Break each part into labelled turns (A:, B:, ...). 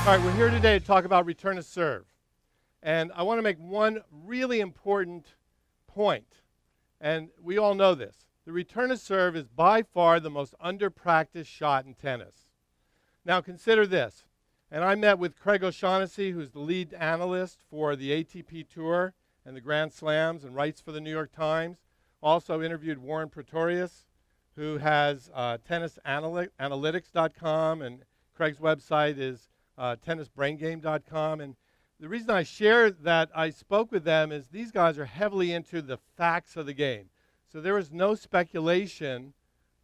A: All right, we're here today to talk about return to serve. And I want to make one really important point. And we all know this. The return to serve is by far the most under-practiced shot in tennis. Now consider this. And I met with Craig O'Shaughnessy, who's the lead analyst for the ATP Tour and the Grand Slams and writes for the New York Times. Also interviewed Warren Pretorius, who has tennisanalytics.com, and Craig's website is tennisbraingame.com. And the reason I share that I spoke with them is these guys are heavily into the facts of the game. So there is no speculation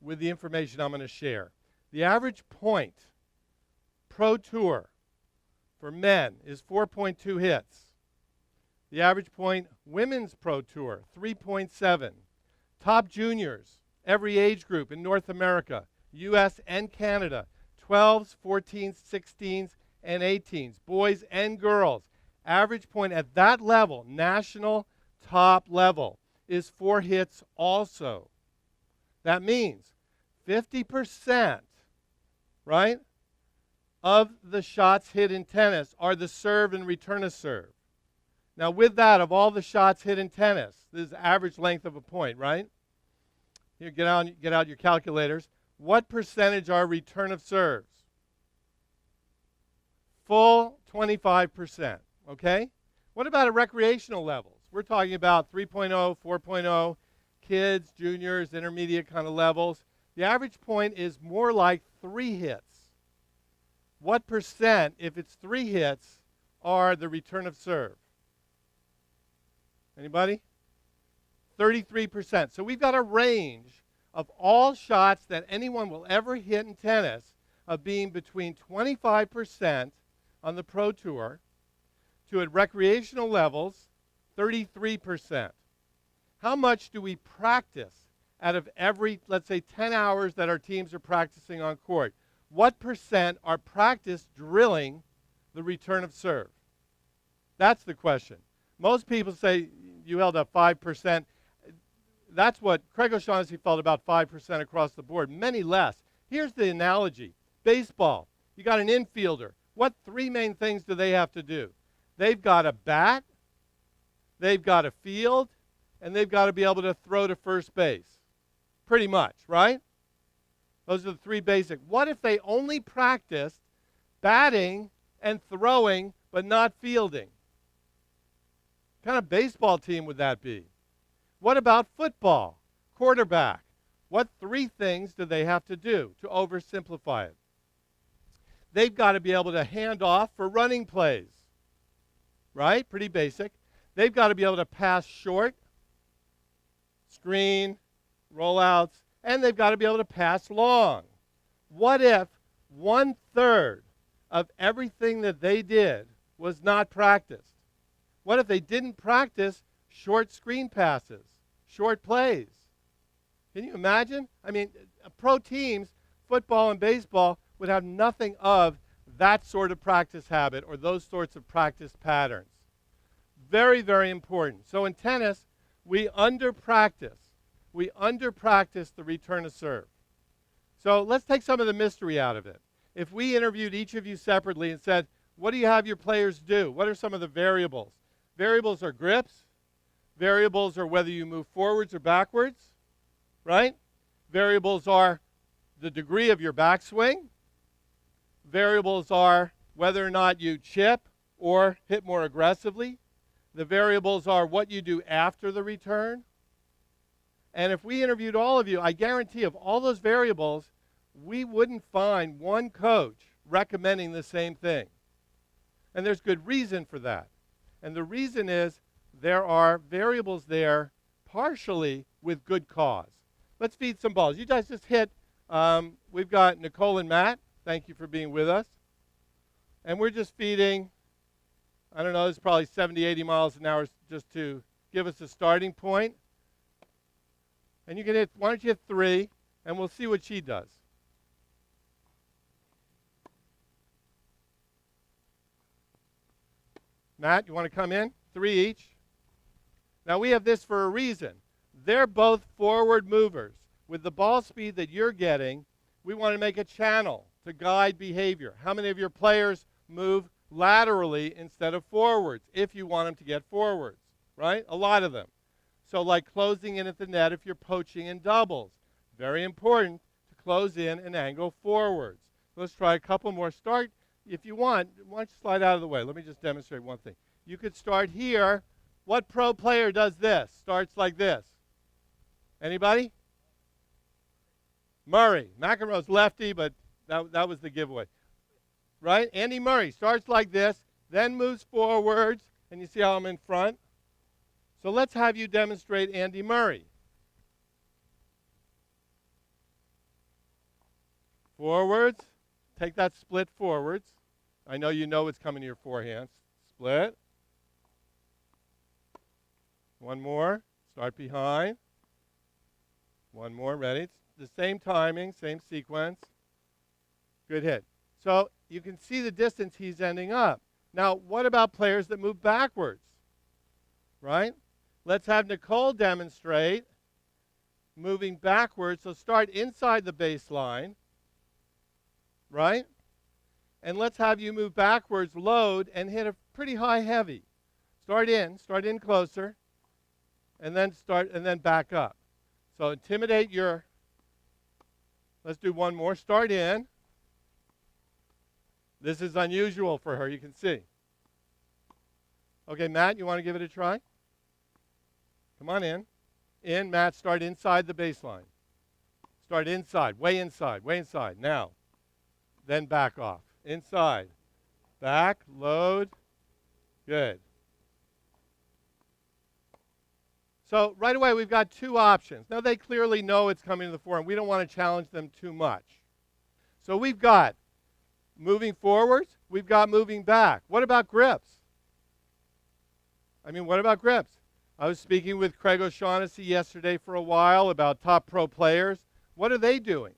A: with the information I'm going to share. The average point Pro Tour for men is 4.2 hits. The average point Women's Pro Tour, 3.7. Top juniors, every age group in North America, US and Canada, 12s, 14s, 16s, and 18s, boys and girls. Average point at that level, national top level, is 4 hits also. That means 50%, right, of the shots hit in tennis are the serve and return to serve. Now with that, of all the shots hit in tennis, this is the average length of a point, right? Here, get out your calculators. What percentage are return of serves? Full 25%, okay? What about at recreational levels? We're talking about 3.0, 4.0, kids, juniors, intermediate kind of levels. The average point is more like 3 hits. What percent, if it's 3 hits, are the return of serve? Anybody? 33%. So we've got a range of all shots that anyone will ever hit in tennis of being between 25% on the Pro Tour to at recreational levels, 33%. How much do we practice out of every, let's say, 10 hours that our teams are practicing on court? What percent are practice drilling the return of serve? That's the question. Most people say you held up 5%. That's what Craig O'Shaughnessy felt, about 5% across the board, many less. Here's the analogy. Baseball, you got an infielder. What 3 main things do they have to do? They've got a bat, they've got a field, and they've got to be able to throw to first base. Pretty much, right? Those are the 3 basic. What if they only practiced batting and throwing but not fielding? What kind of baseball team would that be? What about football? Quarterback. What 3 things do they have to do to oversimplify it? They've got to be able to hand off for running plays, right? Pretty basic. They've got to be able to pass short, screen, rollouts, and they've got to be able to pass long. What if 1/3 of everything that they did was not practiced? What if they didn't practice short screen passes, short plays? Can you imagine? I mean, pro teams, football and baseball, would have nothing of that sort of practice habit or those sorts of practice patterns. Very, very important. So in tennis, we under-practice. We under-practice the return to serve. So let's take some of the mystery out of it. If we interviewed each of you separately and said, what do you have your players do? What are some of the variables? Variables are grips. Variables are whether you move forwards or backwards, right? Variables are the degree of your backswing. Variables are whether or not you chip or hit more aggressively. The variables are what you do after the return. And if we interviewed all of you, I guarantee of all those variables, we wouldn't find one coach recommending the same thing. And there's good reason for that. And the reason is there are variables there partially with good cause. Let's feed some balls. You guys just hit, we've got Nicole and Matt. Thank you for being with us. And we're just feeding, I don't know, it's probably 70, 80 miles an hour just to give us a starting point. And you can hit, why don't you hit 3, and we'll see what she does. Matt, you want to come in? 3 each. Now we have this for a reason. They're both forward movers. With the ball speed that you're getting, we want to make a channel to guide behavior. How many of your players move laterally instead of forwards if you want them to get forwards, right? A lot of them. So like closing in at the net if you're poaching in doubles. Very important to close in and angle forwards. Let's try a couple more. Start, if you want, why don't you slide out of the way? Let me just demonstrate one thing. You could start here. What pro player does this? Starts like this. Anybody? Murray. McEnroe's lefty, but that was the giveaway. Right? Andy Murray starts like this, then moves forwards, and you see how I'm in front? So let's have you demonstrate Andy Murray. Forwards. Take that split forwards. I know you know it's coming to your forehands. Split. One more. Start behind. One more. Ready? It's the same timing, same sequence. Good hit. So you can see the distance he's ending up. Now, what about players that move backwards? Right? Let's have Nicole demonstrate moving backwards. So start inside the baseline. Right? And let's have you move backwards, load, and hit a pretty high heavy. Start in closer, and then back up. So intimidate your, let's do one more. Start in. This is unusual for her, you can see. Okay, Matt, you want to give it a try? Come on in. In, Matt, start inside the baseline. Start inside, way inside, way inside. Now, then back off. Inside. Back, load. Good. So right away we've got two options. Now they clearly know it's coming to the fore, and we don't want to challenge them too much. So we've got moving forwards, we've got moving back. What about grips? What about grips? I was speaking with Craig O'Shaughnessy yesterday for a while about top pro players. What are they doing?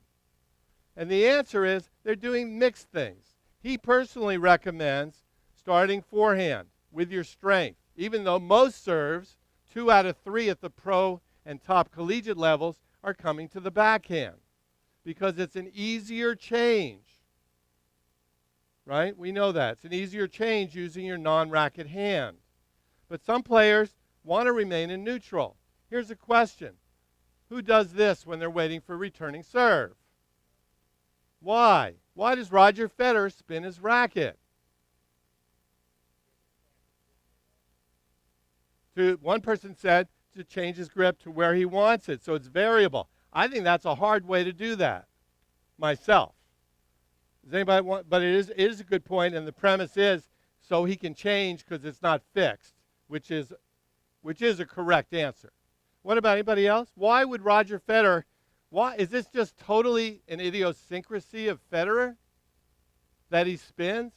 A: And the answer is they're doing mixed things. He personally recommends starting forehand with your strength, even though most serves, 2 out of 3 at the pro and top collegiate levels, are coming to the backhand because it's an easier change. Right? We know that. It's an easier change using your non-racket hand. But some players want to remain in neutral. Here's a question. Who does this when they're waiting for returning serve? Why? Why does Roger Federer spin his racket? One person said to change his grip to where he wants it, so it's variable. I think that's a hard way to do that myself. Does anybody want? But it is a good point, and the premise is so he can change because it's not fixed, which is a correct answer. What about anybody else? Why would Roger Federer? Why is this just totally an idiosyncrasy of Federer that he spins?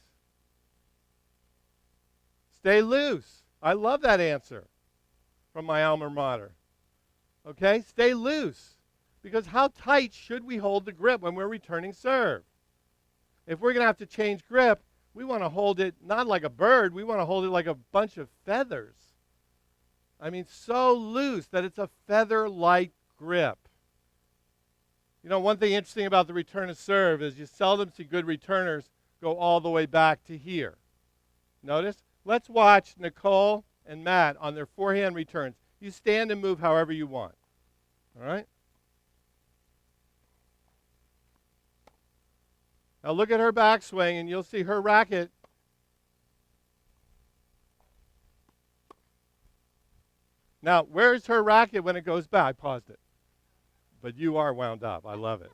A: Stay loose. I love that answer from my alma mater. Okay, stay loose. Because how tight should we hold the grip when we're returning serve? If we're going to have to change grip, we want to hold it not like a bird, we want to hold it like a bunch of feathers. So loose that it's a feather-like grip. One thing interesting about the return of serve is you seldom see good returners go all the way back to here. Notice? Let's watch Nicole and Matt on their forehand returns. You stand and move however you want. All right? Now look at her backswing, and you'll see her racket. Now, where's her racket when it goes back? I paused it. But you are wound up. I love it.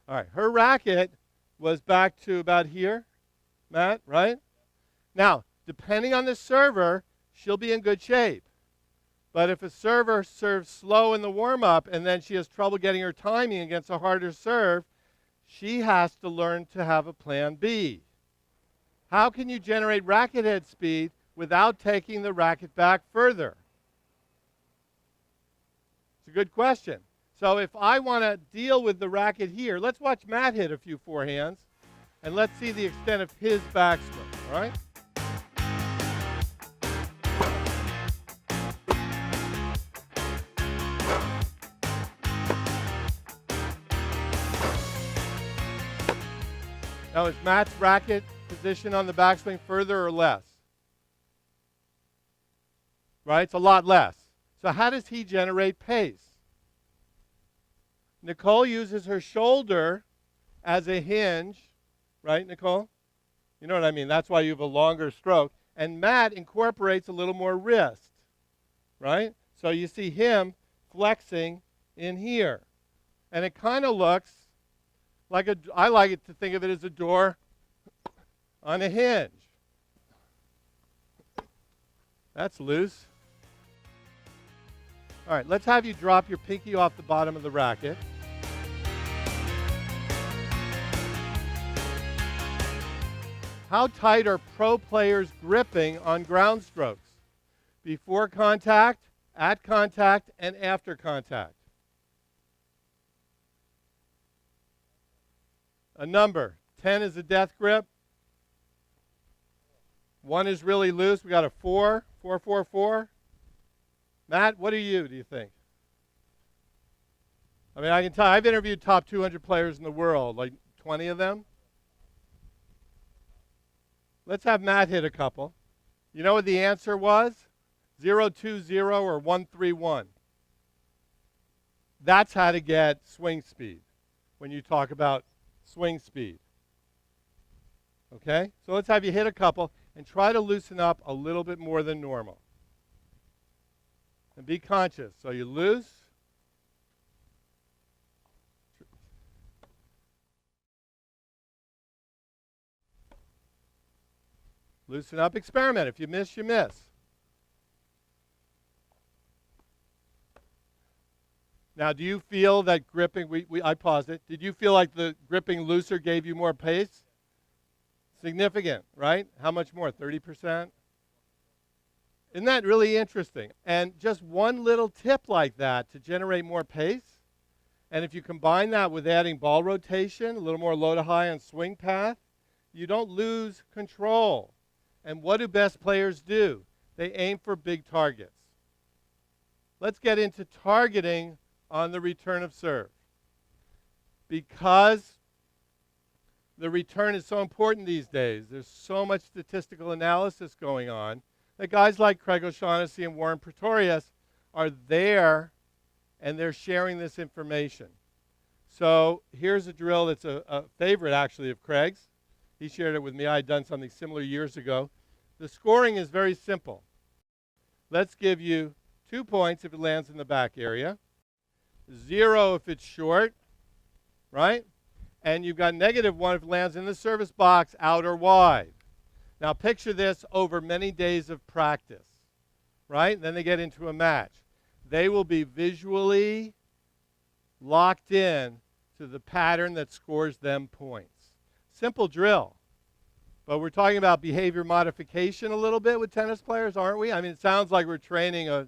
A: All right. Her racket was back to about here, Matt, right? Now, depending on the server, she'll be in good shape. But if a server serves slow in the warm-up and then she has trouble getting her timing against a harder serve, she has to learn to have a plan B. How can you generate racket head speed without taking the racket back further? It's a good question. So if I want to deal with the racket here, let's watch Matt hit a few forehands, and let's see the extent of his backswing, all right? Now is Matt's racket position on the backswing further or less? Right? It's a lot less. So how does he generate pace? Nicole uses her shoulder as a hinge, right, Nicole? You know what I mean? That's why you have a longer stroke. And Matt incorporates a little more wrist, right? So you see him flexing in here. And it kind of looks like I like it to think of it as a door on a hinge. That's loose. All right, let's have you drop your pinky off the bottom of the racket. How tight are pro players gripping on ground strokes? Before contact, at contact, and after contact? A number. 10 is a death grip. 1 is really loose. We got a 4. 4, 4, 4. Matt, what are you, do you think? I mean, I can tell I've interviewed top 200 players in the world, like 20 of them. Let's have Matt hit a couple. You know what the answer was? 0-2-0 or 1-3-1. That's how to get swing speed when you talk about swing speed. Okay? So let's have you hit a couple and try to loosen up a little bit more than normal. And be conscious. So you loose. Loosen up, experiment. If you miss, you miss. Now, do you feel that gripping, I paused it. Did you feel like the gripping looser gave you more pace? Significant, right? How much more? 30%? Isn't that really interesting? And just one little tip like that to generate more pace, and if you combine that with adding ball rotation, a little more low to high on swing path, you don't lose control. And what do best players do? They aim for big targets. Let's get into targeting on the return of serve. Because the return is so important these days, there's so much statistical analysis going on, that guys like Craig O'Shaughnessy and Warren Pretorius are there and they're sharing this information. So here's a drill that's a favorite actually of Craig's. He shared it with me. I had done something similar years ago. The scoring is very simple. Let's give you 2 points if it lands in the back area, 0 if it's short, right? And you've got -1 if it lands in the service box, out or wide. Now picture this over many days of practice, right? Then they get into a match. They will be visually locked in to the pattern that scores them points. Simple drill. But we're talking about behavior modification a little bit with tennis players, aren't we? I mean, it sounds like we're training a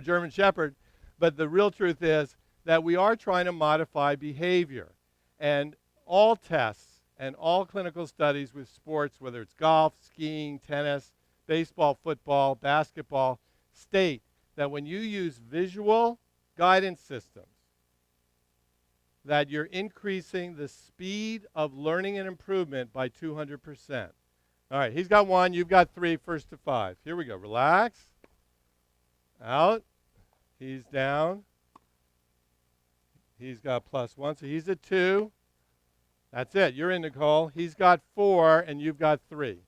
A: German Shepherd, but the real truth is that we are trying to modify behavior. And all tests and all clinical studies with sports, whether it's golf, skiing, tennis, baseball, football, basketball, state that when you use visual guidance systems, that you're increasing the speed of learning and improvement by 200%. All right, he's got 1, you've got 3, first to 5. Here we go. Relax. Out. He's down. He's got +1, so he's at 2. That's it. You're in, Nicole. He's got 4, and you've got 3.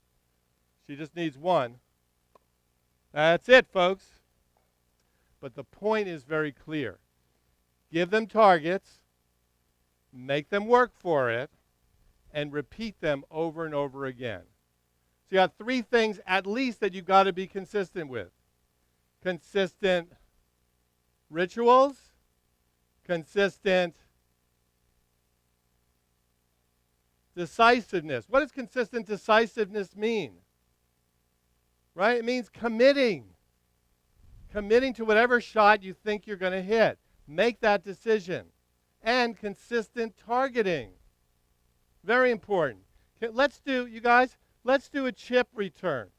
A: She just needs 1. That's it, folks. But the point is very clear. Give them targets, make them work for it, and repeat them over and over again. So you got 3 things at least that you've got to be consistent with. Consistent rituals, consistent decisiveness. What does consistent decisiveness mean? Right? It means committing. Committing to whatever shot you think you're going to hit. Make that decision. And consistent targeting. Very important. Let's do, you guys, let's do a chip return.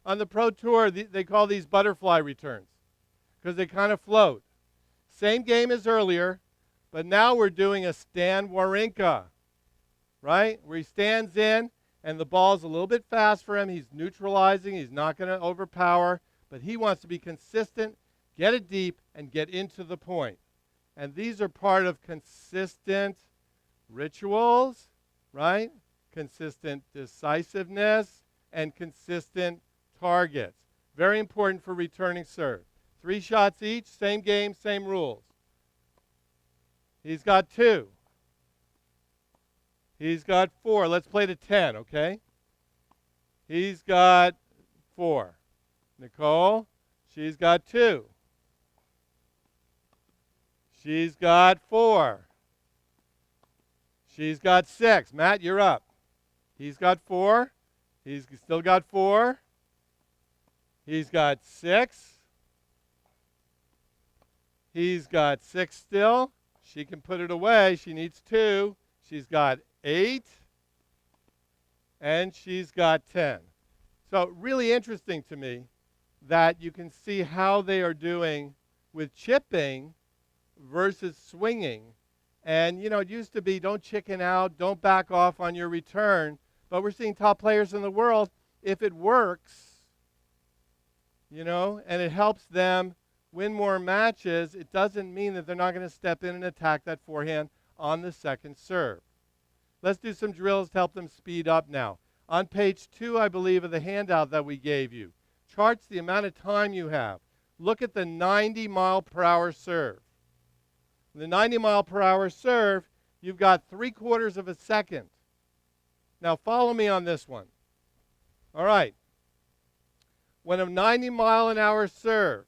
A: On the Pro Tour, they call these butterfly returns because they kind of float. Same game as earlier, but now we're doing a Stan Wawrinka. right? Where he stands in and the ball's a little bit fast for him. He's neutralizing. He's not going to overpower, but he wants to be consistent, get it deep, and get into the point. And these are part of consistent rituals, right? Consistent decisiveness and consistent targets. Very important for returning serve. 3 shots each, same game, same rules. He's got 2. He's got 4. Let's play to 10, okay? He's got 4. Nicole, she's got 2. She's got 4. She's got 6. Matt, you're up. He's got 4. He's still got 4. He's got 6. He's got 6 still. She can put it away. She needs 2. She's got 8. And she's got 10. So really interesting to me that you can see how they are doing with chipping versus swinging. And, you know, it used to be don't chicken out, don't back off on your return. But we're seeing top players in the world, if it works, you know, and it helps them win more matches, it doesn't mean that they're not going to step in and attack that forehand on the second serve. Let's do some drills to help them speed up now. On page 2, I believe, of the handout that we gave you, charts the amount of time you have. Look at the 90-mile-per-hour serve. The 90-mile-per-hour serve, you've got 3/4 of a second. Now follow me on this one. All right. When a 90-mile-an-hour serve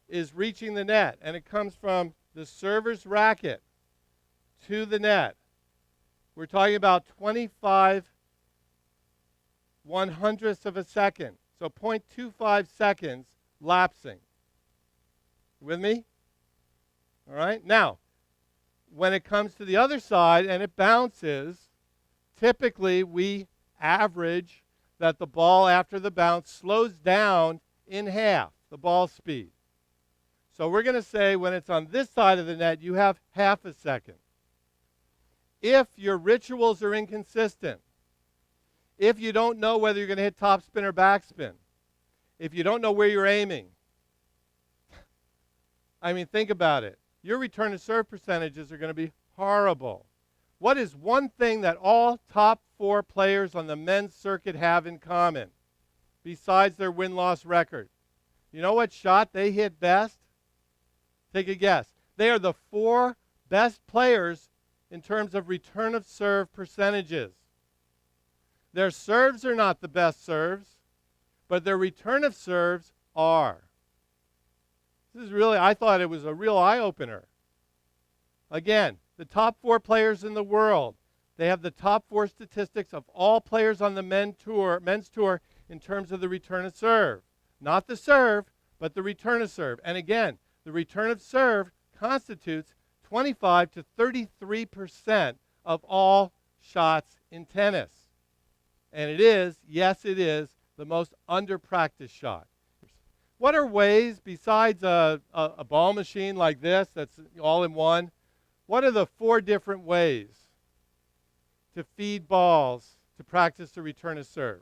A: is reaching the net, and it comes from the server's racket to the net, we're talking about 25/100ths of a second. So 0.25 seconds lapsing. With me? All right. Now, when it comes to the other side and it bounces, typically we average that the ball after the bounce slows down in half, the ball speed. So we're going to say when it's on this side of the net, you have half a second. If your rituals are inconsistent, if you don't know whether you're going to hit topspin or backspin, if you don't know where you're aiming, I mean, think about it. Your return to serve percentages are going to be horrible. What is one thing that all top 4 players on the men's circuit have in common besides their win-loss record? You know what shot they hit best? Take a guess. They are the 4 best players in terms of return of serve percentages. Their serves are not the best serves, but their return of serves are. This is really, I thought it was a real eye-opener. Again, the top 4 players in the world, they have the top 4 statistics of all players on the men's tour in terms of the return of serve. Not the serve, but the return of serve. And again, the return of serve constitutes 25 to 33% of all shots in tennis. And it is, yes it is, the most under-practiced shot. What are ways, besides a ball machine like this that's all in one, what are the 4 different ways to feed balls to practice the return of serve?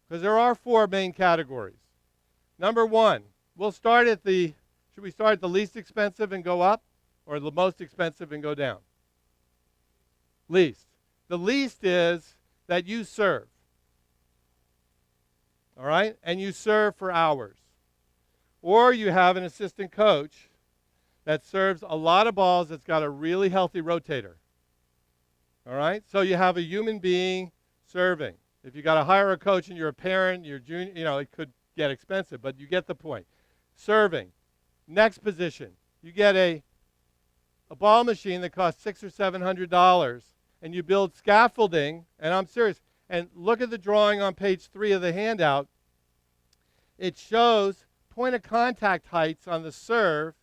A: Because there are 4 main categories. Number 1, we'll start at should we start at the least expensive and go up, or the most expensive and go down? Least. The least is that you serve. All right? And you serve for hours. Or you have an assistant coach that serves a lot of balls that's got a really healthy rotator. All right? So you have a human being serving. If you got to hire a coach and you're a parent, you're junior, you know, it could get expensive, but you get the point. Serving. Next position. You get a ball machine that costs $600 or $700, and you build scaffolding, and I'm serious. And look at the drawing on page 3 of the handout. It shows point of contact heights on the serve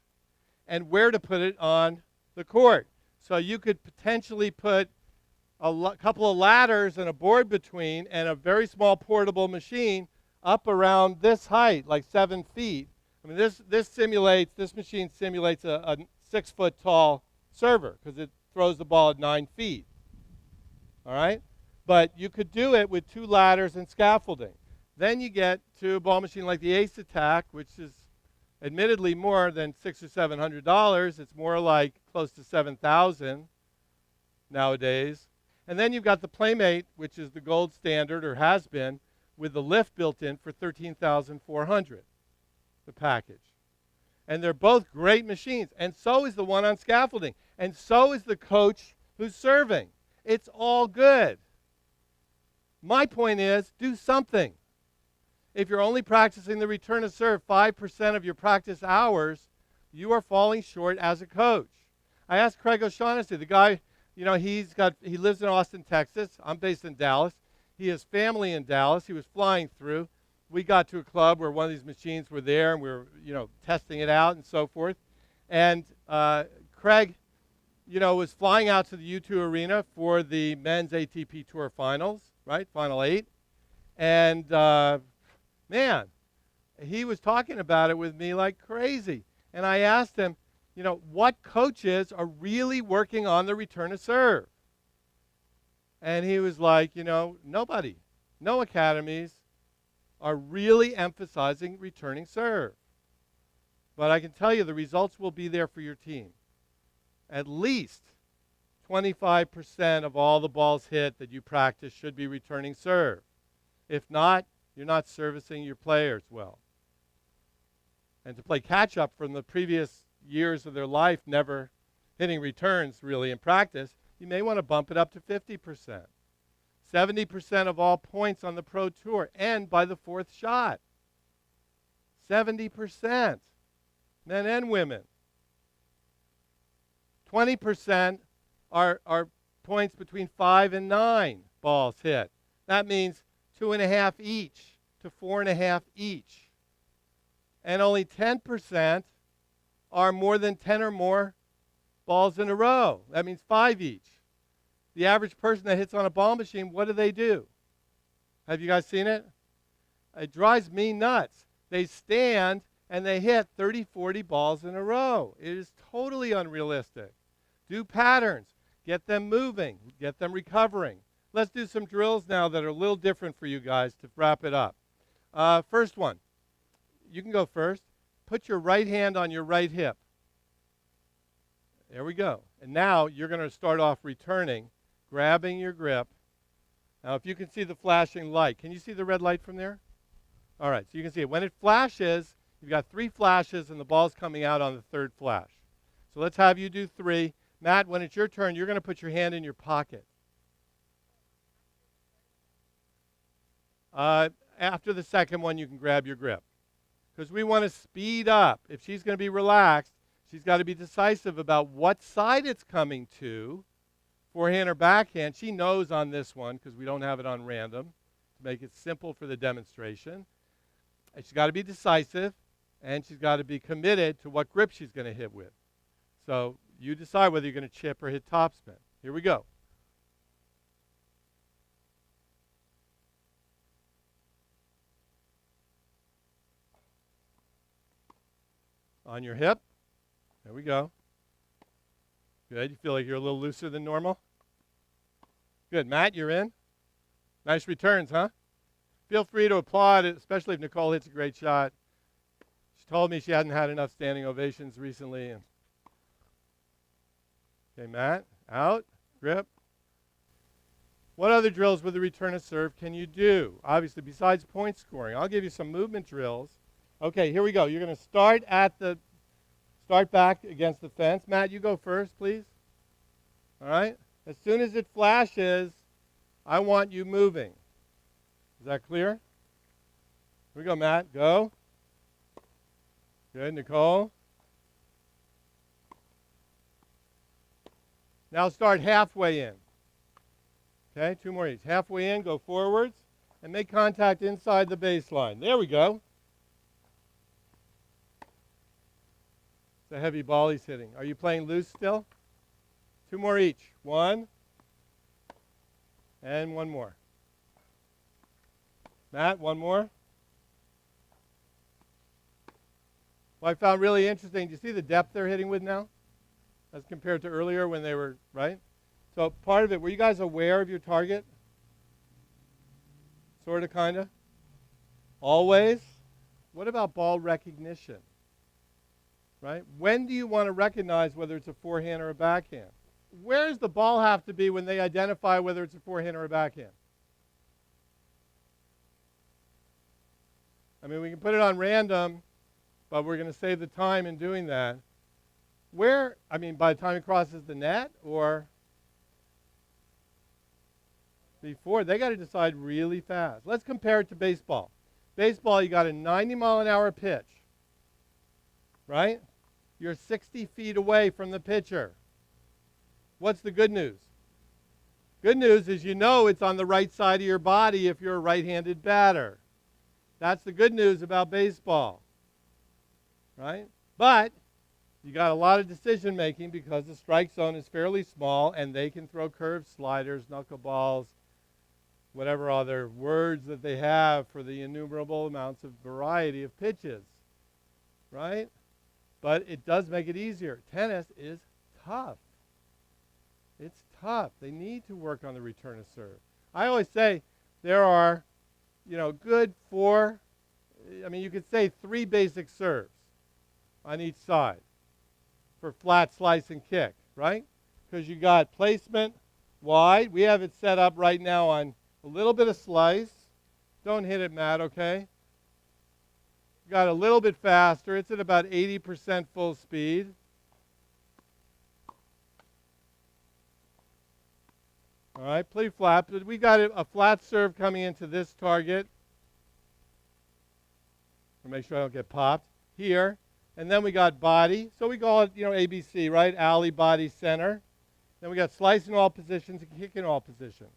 A: and where to put it on the court. So you could potentially put a couple of ladders and a board between and a very small portable machine up around this height, like 7 feet. I mean, this machine simulates a 6-foot tall server because it throws the ball at 9 feet. All right? But you could do it with 2 ladders and scaffolding. Then you get to a ball machine like the Ace Attack, which is admittedly more than $600 or $700. It's more like close to $7,000 nowadays. And then you've got the Playmate, which is the gold standard or has been, with the lift built in for $13,400, the package. And they're both great machines. And so is the one on scaffolding. And so is the coach who's serving. It's all good. My point is, do something. If you're only practicing the return to serve 5% of your practice hours, you are falling short as a coach. I asked Craig O'Shaughnessy, the guy, he lives in Austin, Texas. I'm based in Dallas. He has family in Dallas. He was flying through. We got to a club where one of these machines were there, and we were, testing it out and so forth. And Craig, was flying out to the U2 Arena for the men's ATP Tour Finals, right? Final 8. And, man, he was talking about it with me like crazy. And I asked him, what coaches are really working on the return to serve? And he was like, nobody. No academies are really emphasizing returning serve. But I can tell you the results will be there for your team. At least 25% of all the balls hit that you practice should be returning serve. If not, you're not servicing your players well. And to play catch-up from the previous years of their life never hitting returns really in practice, you may want to bump it up to 50%. 70% of all points on the Pro Tour end by the 4th shot. 70%, men and women. 20% are points between 5 and 9 balls hit. That means 2.5 each to 4.5 each. And only 10% are more than 10 or more balls in a row. That means 5 each. The average person that hits on a ball machine, what do? Have you guys seen it? It drives me nuts. They stand and they hit 30, 40 balls in a row. It is totally unrealistic. Do patterns. Get them moving. Get them recovering. Let's do some drills now that are a little different for you guys to wrap it up. First one. You can go first. Put your right hand on your right hip. There we go. And now you're going to start off returning, grabbing your grip. Now, if you can see the flashing light, can you see the red light from there? All right, so you can see it. When it flashes, you've got 3 flashes, and the ball's coming out on the 3rd flash. So let's have you do 3. Matt, when it's your turn, you're going to put your hand in your pocket. After the second one, you can grab your grip. Because we want to speed up. If she's going to be relaxed, she's got to be decisive about what side it's coming to, forehand or backhand. She knows on this one because we don't have it on random to make it simple for the demonstration. And she's got to be decisive, and she's got to be committed to what grip she's going to hit with. So you decide whether you're going to chip or hit topspin. Here we go. On your hip. There we go. Good. You feel like you're a little looser than normal? Good. Matt, you're in. Nice returns, huh? Feel free to applaud, especially if Nicole hits a great shot. She told me she hadn't had enough standing ovations recently. Okay, Matt, out, grip. What other drills with the return of serve can you do? Obviously, besides point scoring. I'll give you some movement drills. Okay, here we go. You're going to start back against the fence. Matt, you go first, please. All right? As soon as it flashes, I want you moving. Is that clear? Here we go, Matt. Go. Good, Nicole. Now start halfway in. Okay, 2 more each. Halfway in, go forwards, and make contact inside the baseline. There we go. It's a heavy ball he's hitting. Are you playing loose still? 2 more each. 1, and 1 more. Matt, 1 more. What I found really interesting, do you see the depth they're hitting with now? As compared to earlier when they were, right? So part of it, were you guys aware of your target? Sort of, kind of? Always? What about ball recognition? Right? When do you want to recognize whether it's a forehand or a backhand? Where does the ball have to be when they identify whether it's a forehand or a backhand? I mean, we can put it on random, but we're going to save the time in doing that. Where, I mean, by the time it crosses the net or before, they got to decide really fast. Let's compare it to baseball. Baseball, you got a 90-mile-an-hour pitch, right? You're 60 feet away from the pitcher. What's the good news? Good news is you know it's on the right side of your body if you're a right-handed batter. That's the good news about baseball, right? But you got a lot of decision making because the strike zone is fairly small and they can throw curved sliders, knuckleballs, whatever other words that they have for the innumerable amounts of variety of pitches, right? But it does make it easier. Tennis is tough. It's tough. They need to work on the return of serve. I always say there are, good you could say 3 basic serves on each side for flat, slice, and kick, right? Because you got placement wide. We have it set up right now on a little bit of slice. Don't hit it, Matt, okay? Got a little bit faster. It's at about 80% full speed. All right, pretty flat. But we got a flat serve coming into this target. I'll make sure I don't get popped here. And then we got body. So we call it, ABC, right? Alley, body, center. Then we got slice in all positions and kick in all positions.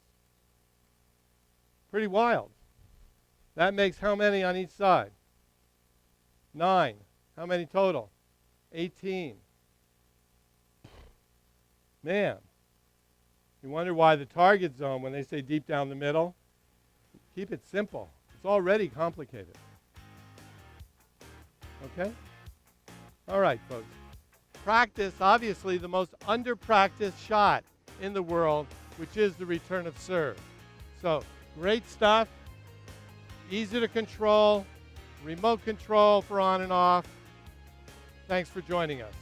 A: Pretty wild. That makes how many on each side? 9. How many total? 18. Man. You wonder why the target zone, when they say deep down the middle, keep it simple. It's already complicated. Okay? All right, folks. Practice, obviously, the most under-practiced shot in the world, which is the return of serve. So, great stuff. Easy to control. Remote control for on and off. Thanks for joining us.